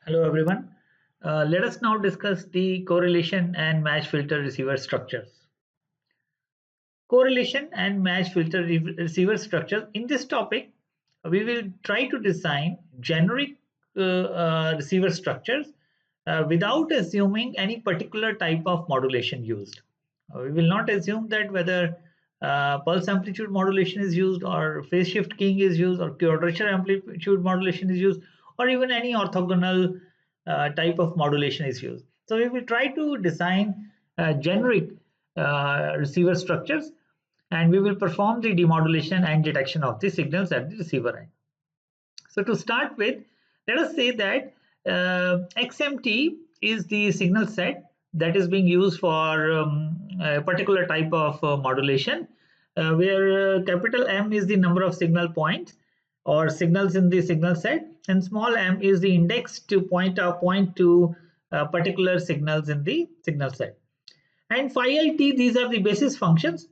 Hello everyone. Let us now discuss the correlation and match filter receiver structures. Correlation and match filter receiver structures. In this topic, we will try to design generic receiver structures without assuming any particular type of modulation used. We will not assume that whether pulse amplitude modulation is used or phase shift keying is used or quadrature amplitude modulation is used or even any orthogonal type of modulation is used. So we will try to design generic receiver structures, and we will perform the demodulation and detection of the signals at the receiver end. So to start with, let us say that XMT is the signal set that is being used for a particular type of modulation, where capital M is the number of signal points or signals in the signal set, and small m is the index to point to particular signals in the signal set. And phi I t, these are the basis functions,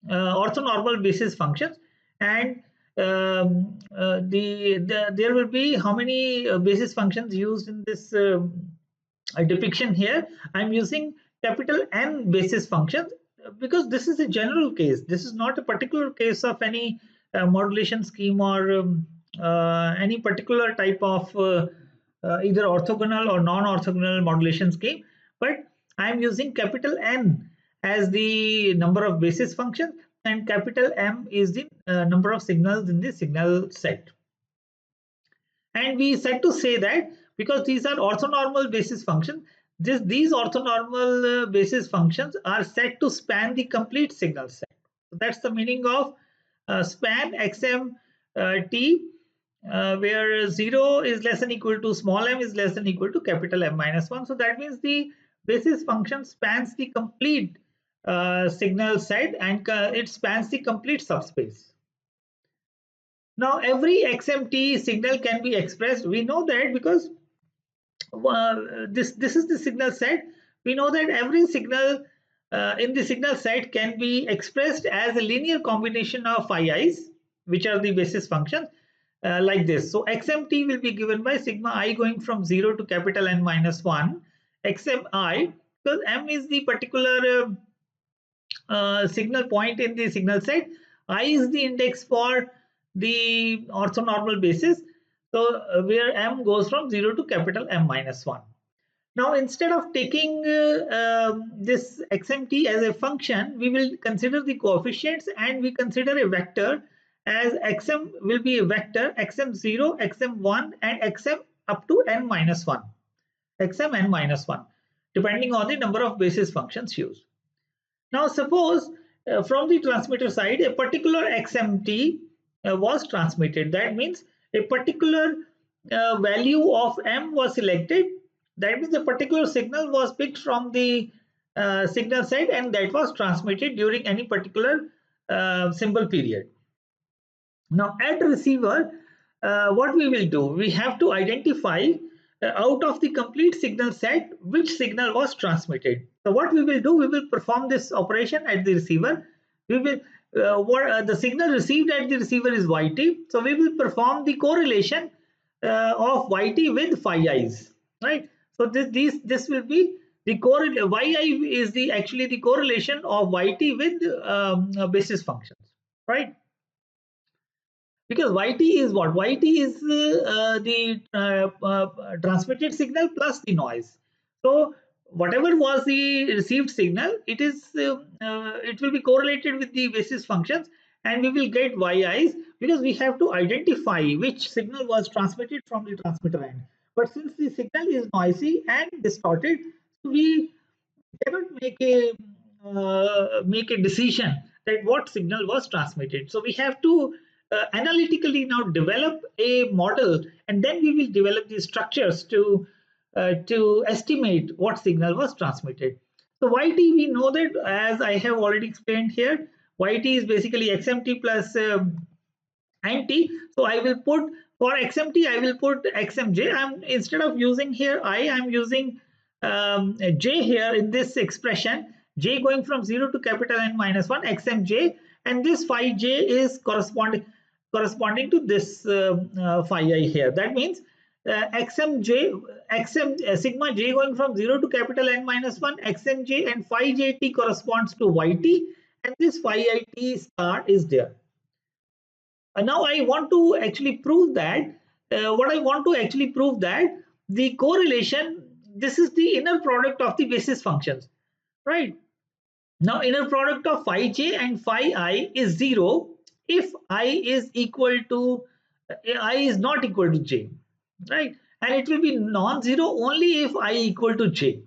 orthonormal basis functions, and there will be how many basis functions used in this depiction here. I'm using capital N basis functions because this is a general case. This is not a particular case of any modulation scheme or any particular type of either orthogonal or non-orthogonal modulation scheme, but I'm using capital N as the number of basis functions and capital M is the number of signals in the signal set. And we said to say that because these are orthonormal basis functions, these orthonormal basis functions are set to span the complete signal set. So that's the meaning of span xm t, where 0 is less than equal to small m is less than equal to capital M minus 1. So that means the basis function spans the complete signal set and it spans the complete subspace. Now every XMT signal can be expressed. We know that because this is the signal set. We know that every signal in the signal set can be expressed as a linear combination of phi i's, which are the basis functions, like this. So XMT will be given by sigma I going from 0 to capital N minus 1 XMI, because M is the particular signal point in the signal set. I is the index for the orthonormal basis. So where M goes from 0 to capital M minus 1. Now instead of taking this XMT as a function, we will consider the coefficients and we consider a vector as XM will be a vector XM0, XM1 and XM up to N minus 1. XM N minus 1 depending on the number of basis functions used. Now suppose from the transmitter side a particular XMT was transmitted. That means a particular value of M was selected. That means a particular signal was picked from the signal set and that was transmitted during any particular symbol period. Now at receiver, what we will do, we have to identify out of the complete signal set which signal was transmitted. So what we will do, we will perform this operation at the receiver. We will the signal received at the receiver is yt, so we will perform the correlation of yt with phi i's, right? So this will be the yi is the actually the correlation of yt with basis functions, right? Because yt is what? Yt is the transmitted signal plus the noise. So whatever was the received signal, it will be correlated with the basis functions and we will get yi's because we have to identify which signal was transmitted from the transmitter end. But since the signal is noisy and distorted, we cannot make a decision that what signal was transmitted. So we have to analytically now develop a model and then we will develop the structures to estimate what signal was transmitted. So yt, we know that as I have already explained here, yt is basically xmt plus nt. So I will put for xmt, I will put xmj. Instead of using here I'm using j here in this expression, j going from 0 to capital N minus 1 xmj, and this phi j is corresponding to this phi I here. That means sigma j going from 0 to capital N minus 1, xmj and phi jt corresponds to yt, and this phi it star is there. Now I want to actually prove that, what I want to actually prove that the correlation, this is the inner product of the basis functions, right? Now inner product of phi j and phi I is 0 if I is equal to, I is not equal to j, right? And it will be non-zero only if I equal to j.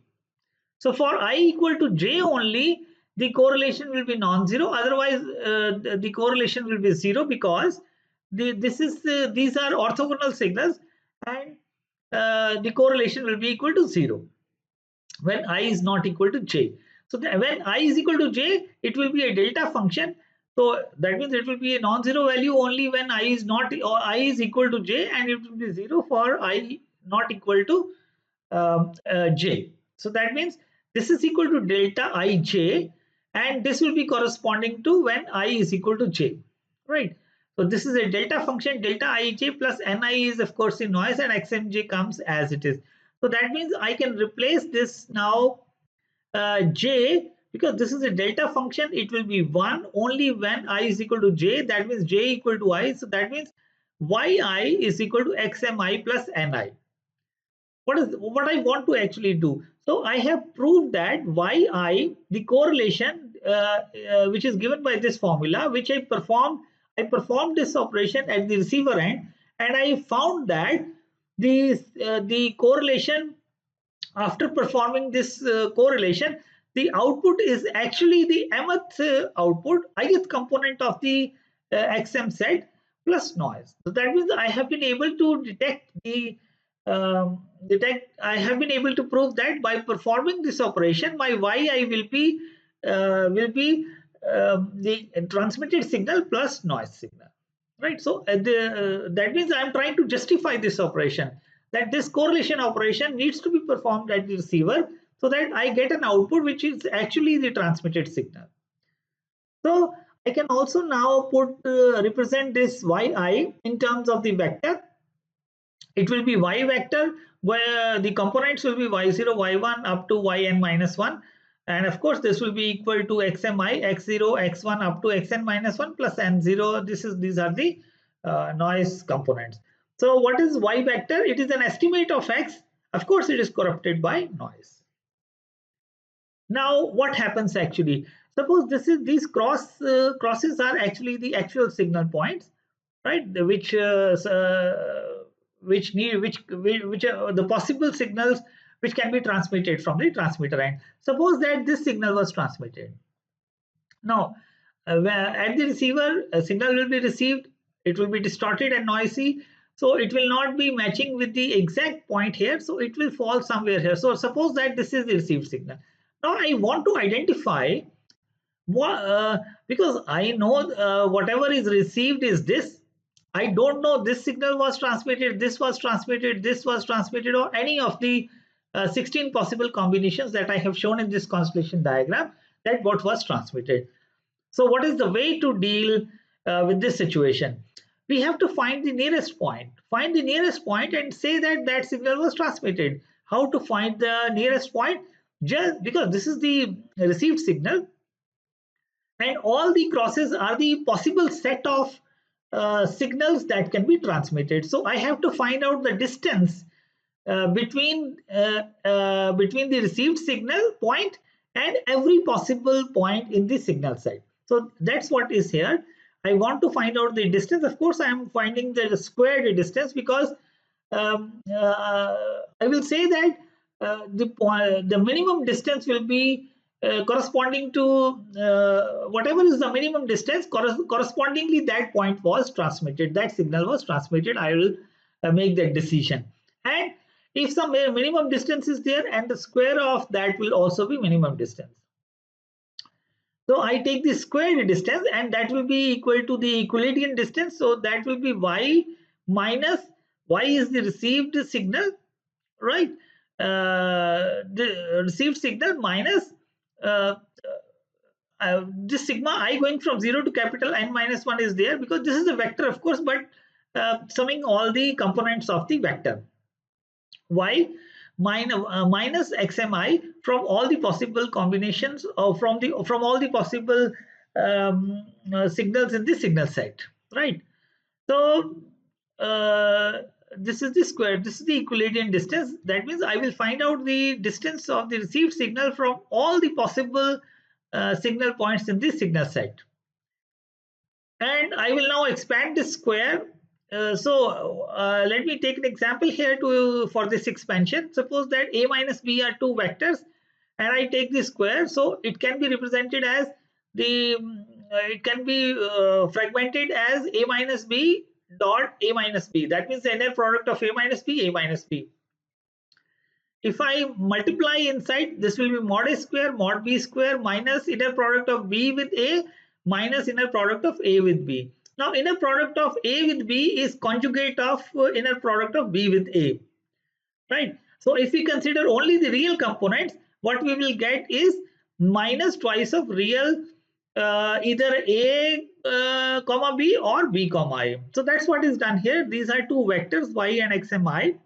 So for I equal to j only, the correlation will be non-zero. Otherwise, the correlation will be 0, because these are orthogonal signals, and the correlation will be equal to 0 when I is not equal to j. So when I is equal to j, it will be a delta function. So that means it will be a non-zero value only when I is not, or I is equal to j, and it will be 0 for I not equal to j. So that means this is equal to delta ij, and this will be corresponding to when I is equal to j, right? So this is a delta function. Delta ij plus ni is of course the noise, and xmj comes as it is. So that means I can replace this now j, because this is a delta function. It will be 1 only when I is equal to j. That means j equal to I. So that means yi is equal to xmi plus ni. What I want to actually do? So I have proved that yi, the correlation which is given by this formula, which I performed this operation at the receiver end, and I found that the correlation, after performing this correlation, the output is actually the mth output, ith component of the xm set plus noise. So that means I have been able to I have been able to prove that by performing this operation, my yi will be the transmitted signal plus noise signal, right? So that means I am trying to justify this operation, that this correlation operation needs to be performed at the receiver, so that I get an output which is actually the transmitted signal. So I can also now represent this yi in terms of the vector. It will be y vector, where the components will be y0, y1 up to yn minus 1, and of course this will be equal to xmi, x0, x1 up to xn minus 1 plus n0. These are the noise components. So what is y vector? It is an estimate of x. Of course it is corrupted by noise. Now what happens actually? Suppose these crosses are actually the actual signal points, right? Which are the possible signals which can be transmitted from the transmitter end. Suppose that this signal was transmitted. Now, at the receiver, a signal will be received. It will be distorted and noisy. So it will not be matching with the exact point here. So it will fall somewhere here. So suppose that this is the received signal. Now I want to identify because I know whatever is received is this. I don't know this signal was transmitted, this was transmitted, this was transmitted, or any of the 16 possible combinations that I have shown in this constellation diagram, that what was transmitted. So what is the way to deal with this situation? We have to find the nearest point. Find the nearest point and say that that signal was transmitted. How to find the nearest point? Just because this is the received signal, and all the crosses are the possible set of signals that can be transmitted. So I have to find out the distance between the received signal point and every possible point in the signal set. So that's what is here. I want to find out the distance. Of course, I am finding the squared distance, because I will say that the minimum distance will be corresponding to whatever is the minimum distance, correspondingly that point was transmitted, that signal was transmitted. I will make that decision. And if some minimum distance is there, and the square of that will also be minimum distance. So I take the squared distance, and that will be equal to the Euclidean distance. So that will be y minus, y is the received signal, right? The received signal minus this sigma I going from 0 to capital N minus 1 is there, because this is a vector, of course, but summing all the components of the vector. y minus xmi from all the possible combinations or from all the possible signals in the signal set, right? So uh, this is the square, this is the equilibrium distance. That means I will find out the distance of the received signal from all the possible signal points in the signal set. And I will now expand this square. Let me take an example here to for this expansion. Suppose that a minus b are two vectors, and I take the square. So it can be represented as it can be fragmented as a minus b dot a minus b. That means the inner product of a minus b, a minus b. If I multiply inside, this will be mod a square, mod b square minus inner product of b with a minus inner product of a with b. Now inner product of a with b is conjugate of inner product of b with a, right? So if we consider only the real components, what we will get is minus twice of real either a comma b or b comma a. So that's what is done here. These are two vectors y and xmi.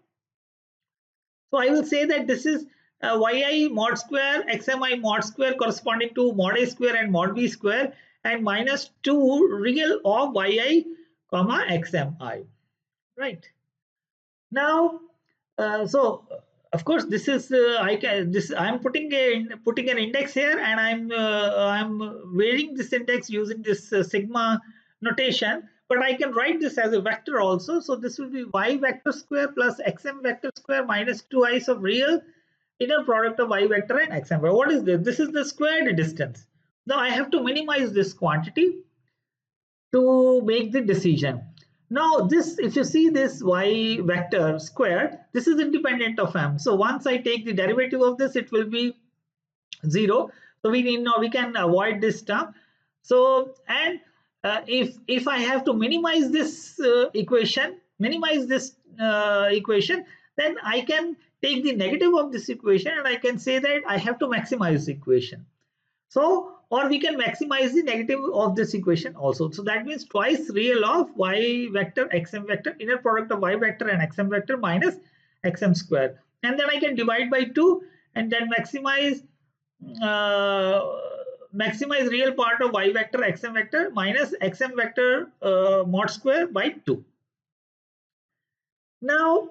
So I will say that this is yi mod square xmi mod square corresponding to mod a square and mod b square, and minus 2 real of yi comma xmi, right? Now of course this is I'm putting an index here, and I'm varying this index using this sigma notation, but I can write this as a vector also. So this will be y vector square plus xm vector square minus 2i's of real inner product of y vector and xm. What is this? This is the squared distance. Now I have to minimize this quantity to make the decision. Now this, if you see this y vector squared, this is independent of m. So once I take the derivative of this, it will be 0. So we can avoid this term. So and if I have to minimize this equation, then I can take the negative of this equation, and I can say that I have to maximize the equation. So, or we can maximize the negative of this equation also. So that means twice real of y vector xm vector inner product of y vector and xm vector minus xm square, and then I can divide by 2 and then maximize real part of y vector xm vector minus xm vector mod square by 2. Now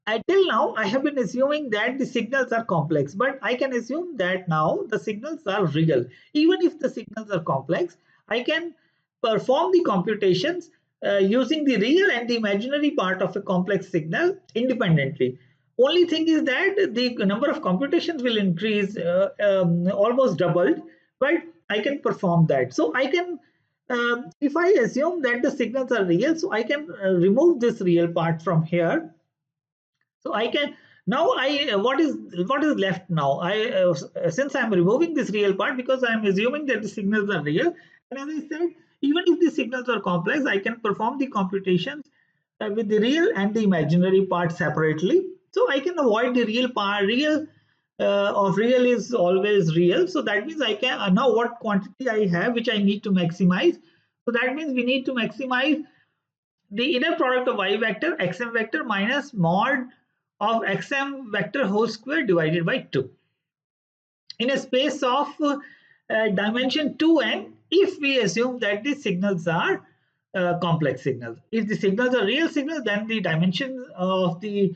until now, I have been assuming that the signals are complex, but I can assume that now the signals are real. Even if the signals are complex, I can perform the computations using the real and the imaginary part of a complex signal independently. Only thing is that the number of computations will increase almost doubled, but I can perform that. So I can, if I assume that the signals are real, so I can remove this real part from here. So I can now what is left now? Since I'm removing this real part because I'm assuming that the signals are real, and as I said, even if the signals are complex, I can perform the computations with the real and the imaginary part separately. So I can avoid the real part. Real of real is always real. So that means I can now what quantity I have which I need to maximize. So that means we need to maximize the inner product of y vector xm vector minus mod of xm vector whole square divided by 2 in a space of dimension 2n, if we assume that the signals are complex signals. If the signals are real signals, then the dimension of the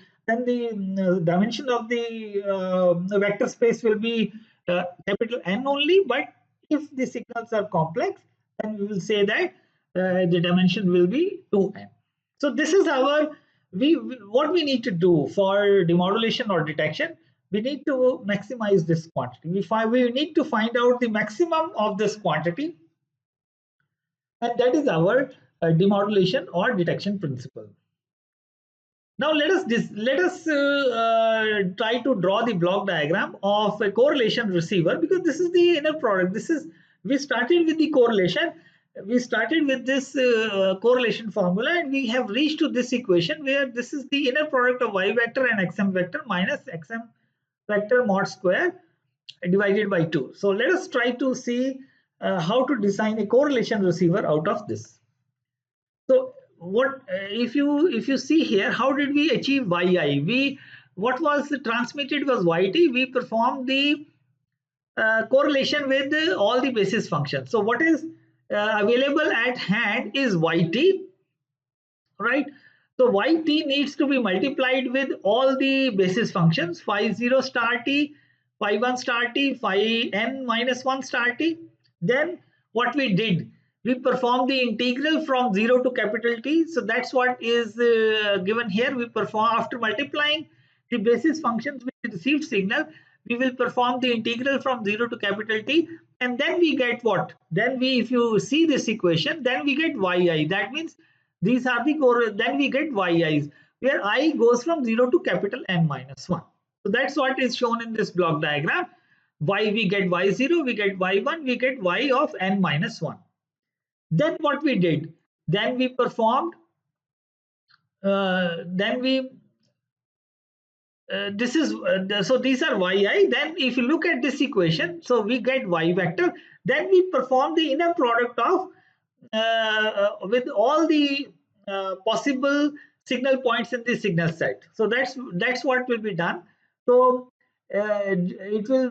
vector space will be capital N only. But if the signals are complex, then we will say that the dimension will be 2n. So this is our what we need to do for demodulation or detection. We need to maximize this quantity. We need to find out the maximum of this quantity, and that is our demodulation or detection principle. Now let us try to draw the block diagram of a correlation receiver, because this is the inner product. We started with the correlation. We started with this correlation formula, and we have reached to this equation where this is the inner product of y vector and xm vector minus xm vector mod square divided by 2. So let us try to see how to design a correlation receiver out of this. So what if you see here, how did we achieve yi? We, what was transmitted was yt. We performed the correlation with all the basis functions. So what is available at hand is yt, right? So yt needs to be multiplied with all the basis functions, phi 0 star t, phi 1 star t, phi n minus 1 star t. Then what we did, we performed the integral from 0 to capital T. So that's what is given here. We perform, after multiplying the basis functions with the received signal, we will perform the integral from 0 to capital T, and then we get what? Then we, if you see this equation, then we get yi. That means these are the, then we get yi's, where I goes from 0 to capital N minus 1. So that's what is shown in this block diagram. Y, we get y0, we get y1, we get y of n minus 1. Then what we did? Then we performed, then we this is so these are yi. Then if you look at this equation, so we get y vector. Then we perform the inner product of with all the possible signal points in the signal set. So that's what will be done. So it will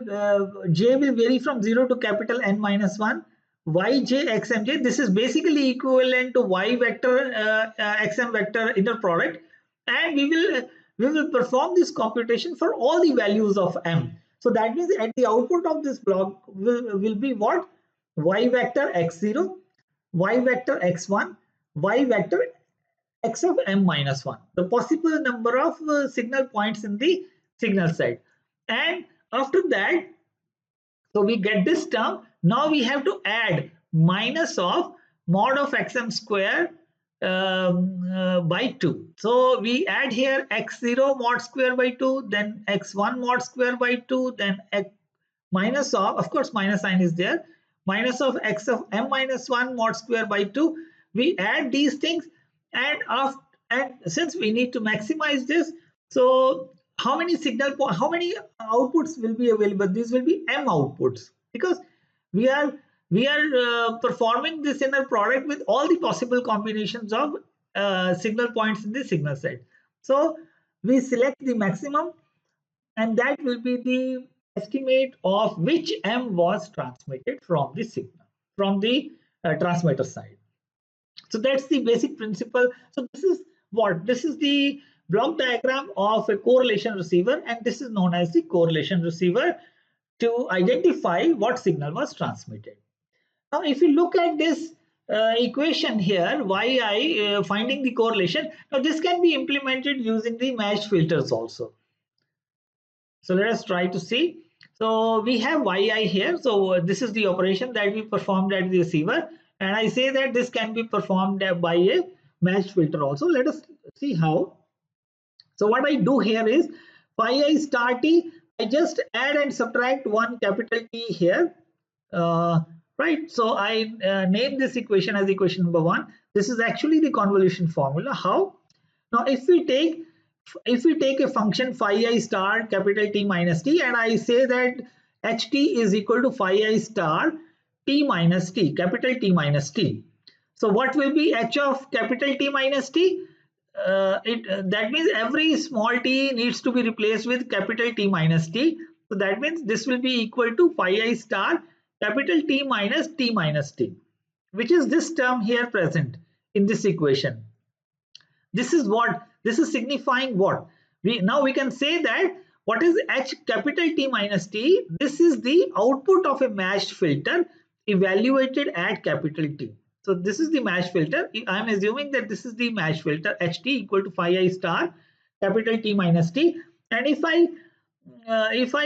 j will vary from 0 to capital N minus 1. Yj xmj, this is basically equivalent to y vector xm vector inner product, and we will perform this computation for all the values of m. So that means at the output of this block will be what? Y vector x0, y vector x1, y vector x of m minus 1, the possible number of signal points in the signal set. And after that, so we get this term. Now we have to add minus of mod of xm square by 2. So we add here x0 mod square by 2, then x1 mod square by 2, then minus of course minus sign is there, minus of x of m minus 1 mod square by 2. We add these things, and after, and since we need to maximize this, so how many how many outputs will be available? These will be m outputs, because we are performing this inner product with all the possible combinations of signal points in the signal set. So we select the maximum, and that will be the estimate of which m was transmitted from the signal, from the transmitter side. So that's the basic principle. So this is what? This is the block diagram of a correlation receiver, and this is known as the correlation receiver to identify what signal was transmitted. Now, if you look at this equation here, yi finding the correlation, now this can be implemented using the matched filters also. So let us try to see. So we have yi here. So this is the operation that we performed at the receiver, and I say that this can be performed by a matched filter also. Let us see how. So what I do here is phi I star t, I just add and subtract one capital T here, right? So I name this equation as equation number 1. This is actually the convolution formula. How? Now if we take a function phi I star capital T minus t, and I say that ht is equal to phi I star t minus t, capital T minus t. So what will be h of capital T minus t? That means every small t needs to be replaced with capital T minus t. So that means this will be equal to phi I star capital T minus t, which is this term here present in this equation. This is what? This is signifying what? Now we can say that what is h capital T minus t? This is the output of a matched filter evaluated at capital T. So this is the matched filter. I am assuming that this is the matched filter, ht equal to phi I star capital T minus t. And if I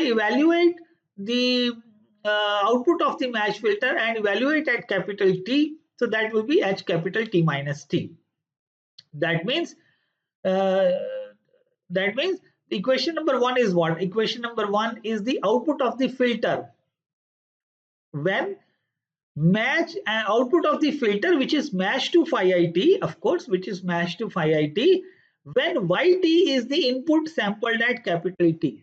evaluate the output of the matched filter and evaluate at capital T, so that will be h capital T minus t. That means equation number 1 is what? Equation number 1 is the output of the filter when match output of the filter which is matched to phi it, of course, which is matched to phi it, when yt is the input sampled at capital T.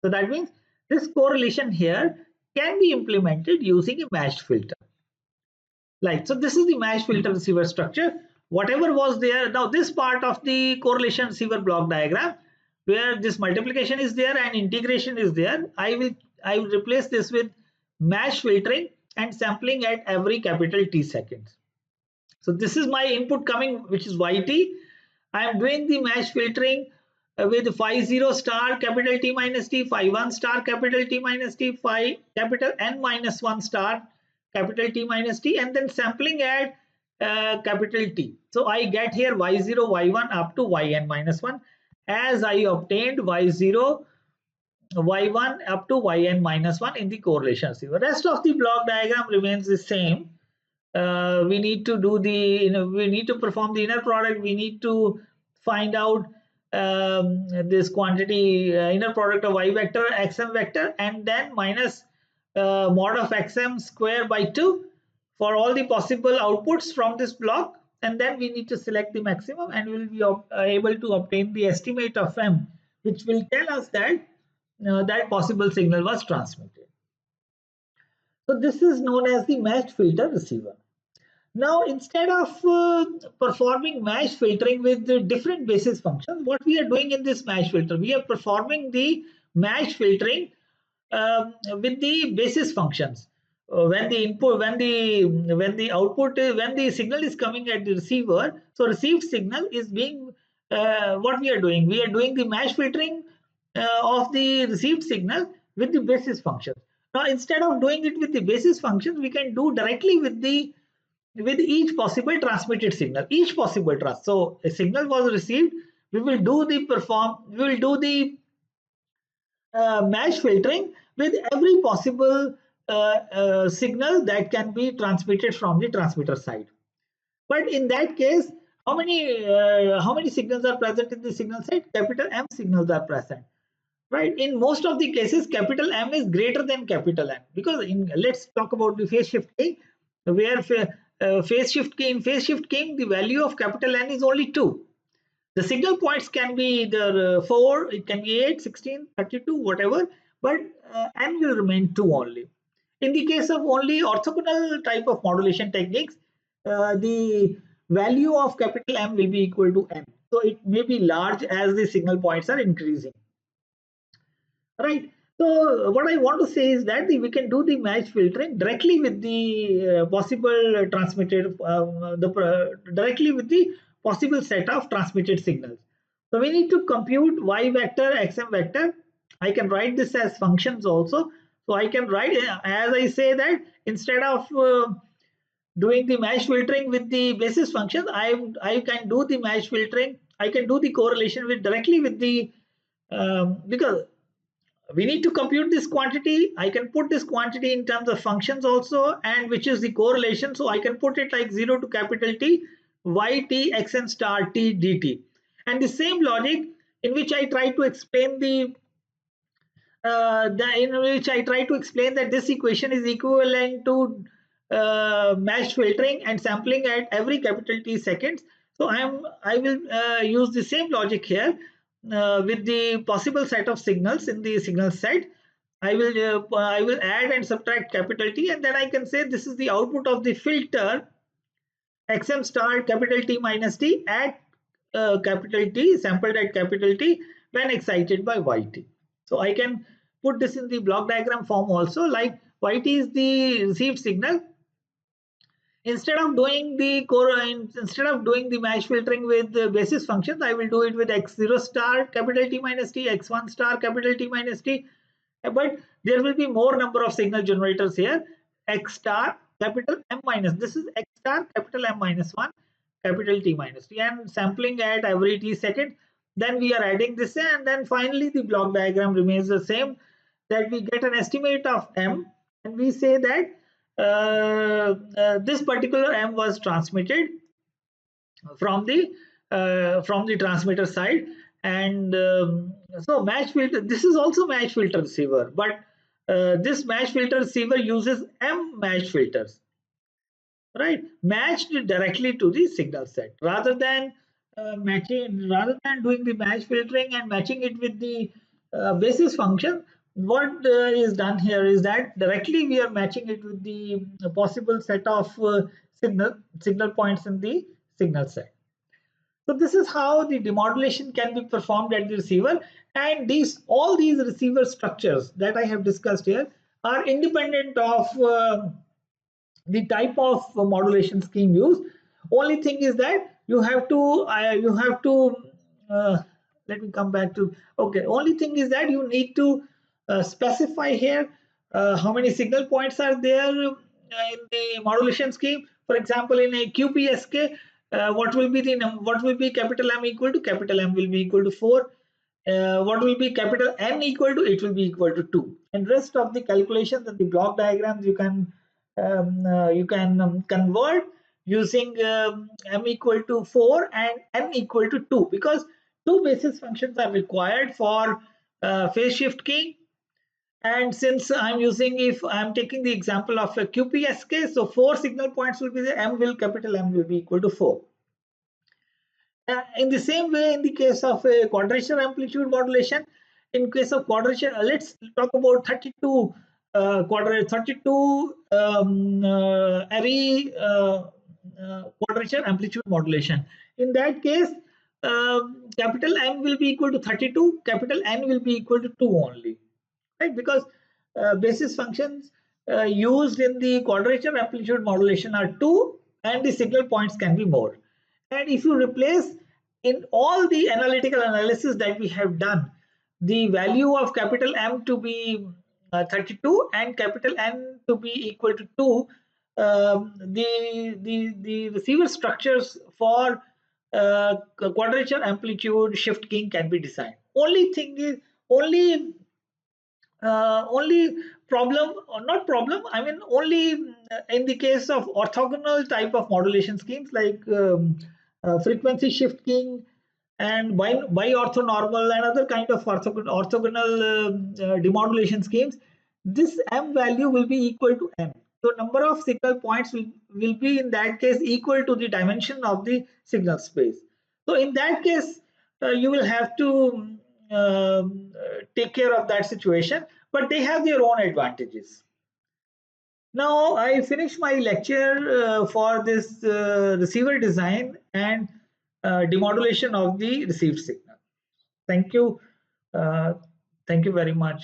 So that means this correlation here can be implemented using a matched filter. Like, so this is the matched filter receiver structure. whatever was there. Now this part of the correlation receiver block diagram where this multiplication is there and integration is there, I will replace this with match filtering and sampling at every capital T seconds. So this is my input coming, which is yt. I am doing the match filtering with phi 0 star capital T minus T, phi 1 star capital T minus T, phi capital N minus 1 star capital T minus T, and then sampling at capital T. So I get here y0, y1 up to yn minus 1 as I obtained y0, y1 up to yn minus 1 in the correlation receiver. Rest of the block diagram remains the same. We need to do the, we need to perform the inner product. We need to find out this quantity inner product of y vector, xm vector, and then minus mod of xm square by 2 for all the possible outputs from this block, and then we need to select the maximum, and we will be able to obtain the estimate of m, which will tell us that that possible signal was transmitted. So this is known as the matched filter receiver. Now, instead of performing match filtering with the different basis functions, what we are doing in this match filter, we are performing the match filtering with the basis functions. When the input, when the output, when the signal is coming at the receiver, so received signal is being what we are doing. We are doing the match filtering of the received signal with the basis function. Now, instead of doing it with the basis functions, we can do directly with each possible transmitted signal, each possible trans. So a signal was received, we will do the match filtering with every possible signal that can be transmitted from the transmitter side. But in that case, how many signals are present in the signal side? Capital M signals are present, right? In most of the cases, capital M is greater than capital N, because let's talk about the phase shift key, where phase shift key, the value of capital N is only 2. The signal points can be either 4, it can be 8, 16, 32, whatever, but N will remain 2 only. In the case of only orthogonal type of modulation techniques, the value of capital M will be equal to N. So it may be large as the signal points are increasing. Right. So what I want to say is that we can do the match filtering directly with the possible transmitted, directly with the possible set of transmitted signals. So we need to compute y vector, xm vector. I can write this as functions also. So I can write, as I say, that instead of doing the match filtering with the basis functions, I can do the match filtering. I can do the correlation with directly with the because we need to compute this quantity. I can put this quantity in terms of functions also, and which is the correlation. So I can put it like 0 to capital T, yt xn star t dt. And the same logic in which I try to explain that this equation is equivalent to matched filtering and sampling at every capital T seconds. So I will use the same logic here. With the possible set of signals in the signal set, I will add and subtract capital T, and then I can say this is the output of the filter xm star capital T minus T at capital T, sampled at capital T when excited by yt. So I can put this in the block diagram form also, like yt is the received signal. Instead of doing the match filtering with the basis functions, I will do it with x0 star capital T minus T, x1 star capital T minus T. But there will be more number of signal generators here. X star capital M minus. This is x star capital M minus 1 capital T minus T, and sampling at every T second. Then we are adding this, and then finally the block diagram remains the same. That we get an estimate of M, and we say that this particular M was transmitted from the transmitter side, and so match filter. This is also match filter receiver, but this match filter receiver uses M match filters, right? Matched directly to the signal set, rather than doing the match filtering and matching it with the basis function. What is done here is that directly we are matching it with the possible set of signal points in the signal side. So this is how the demodulation can be performed at the receiver, and all these receiver structures that I have discussed here are independent of the type of modulation scheme used. Only thing is that uh, let me come back to, okay, only thing is that you need to specify here how many signal points are there in the modulation scheme. For example, in a QPSK, what will be capital M equal to? Capital M will be equal to 4. What will be capital N equal to? It will be equal to 2. And rest of the calculations and the block diagrams you can convert using M equal to 4 and N equal to 2, because two basis functions are required for phase shift keying. And since if I'm taking the example of a QPSK, so 4 signal points will be the capital M will be equal to 4. In the same way, in the case of a quadrature amplitude modulation, in case of quadrature, let's talk about 32 array quadrature amplitude modulation. In that case, capital M will be equal to 32, capital N will be equal to 2 only, right? Because basis functions used in the quadrature amplitude modulation are 2, and the signal points can be more. And if you replace in all the analytical analysis that we have done, the value of capital M to be 32 and capital N to be equal to 2, the receiver structures for quadrature amplitude shift keying can be designed. Only thing is, only problem, or not problem, I mean only in the case of orthogonal type of modulation schemes like frequency shift keying and bi-orthonormal and other kind of orthogonal demodulation schemes, this M value will be equal to N. So number of signal points will be in that case equal to the dimension of the signal space. So in that case, you will have to take care of that situation, but they have their own advantages. Now I finish my lecture for this receiver design and demodulation of the received signal. Thank you. Uh, Thank you very much.